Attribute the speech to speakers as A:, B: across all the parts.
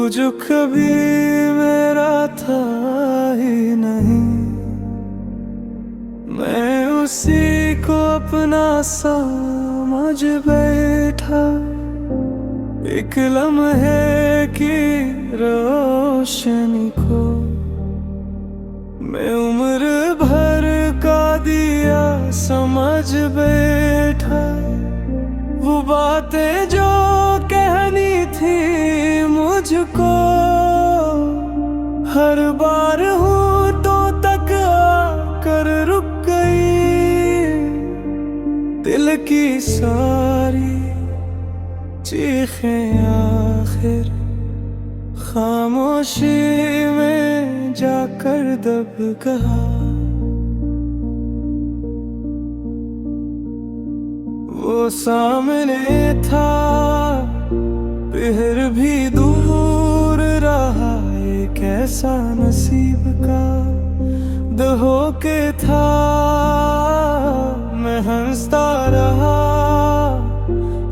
A: जो कभी मेरा था ही नहीं, मैं उसी को अपना समझ बैठा। एक लम्हे की रोशनी को मैं उम्र भर का दिया समझ बैठा। वो बातें जो कहनी थी मुझको, हर बार हूँ तो तक आकर रुक गई। दिल की सारी चीखें आखिर खामोशी में जाकर दब गया। वो सामने था फिर भी दूर रहा, एक ऐसा नसीब का दिल होके था। मैं हंसता रहा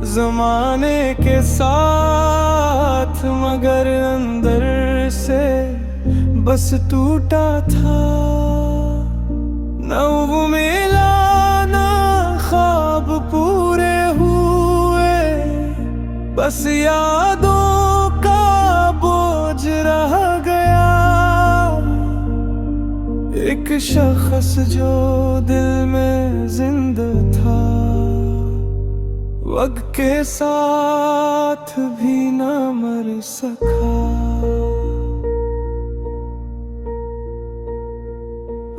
A: जमाने के साथ, मगर अंदर से बस टूटा था। न वो मिला न ख्वाब पूरे हुए, बस यादों का बोझ रह गया। एक शख्स जो दिल में जिंदा था, वक्त के साथ भी न मर सका।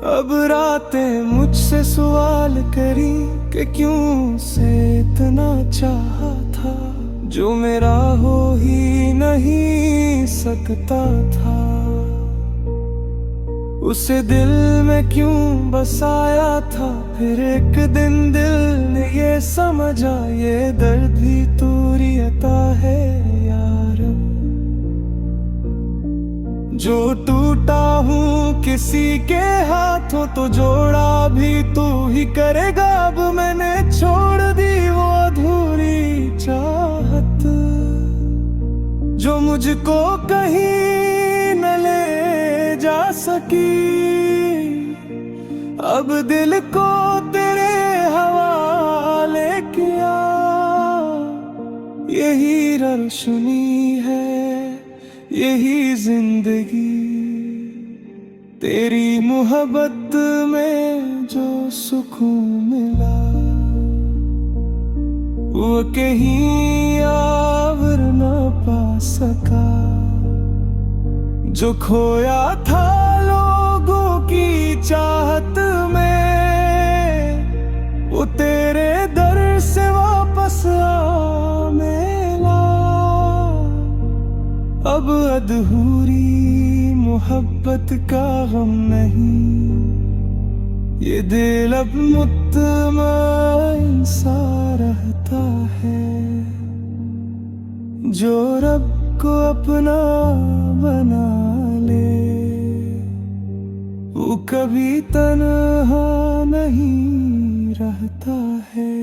A: अब रातें मुझसे सवाल करी कि क्यों से इतना चाहा था, जो मेरा हो ही नहीं सकता था। उसे दिल में क्यों बसाया था, फिर एक दिन दिल ने ये समझा, ये दर्द भी तूरी अता है यार। जो टूटा हूँ किसी के हाथों, तो जोड़ा भी तू ही करेगा। अब मैंने छोड़ दी वो अधूरी चाहत, जो मुझको कहीं न ले जा सकी। अब दिल को तेरे हवाले किया, यही रोशनी है यही जिंदगी। तेरी मोहब्बत में जो सुकून मिला, वो कहीं और न पा सका। जो खोया था लोगों की चाहत में, वो तेरे दर से वापस आ मिला। अब अधूरी मोहब्बत का गम नहीं, ये दिल अब मुत्तमईन सा रहता है। जो रब को अपना बना ले, वो कभी तन्हा नहीं रहता है।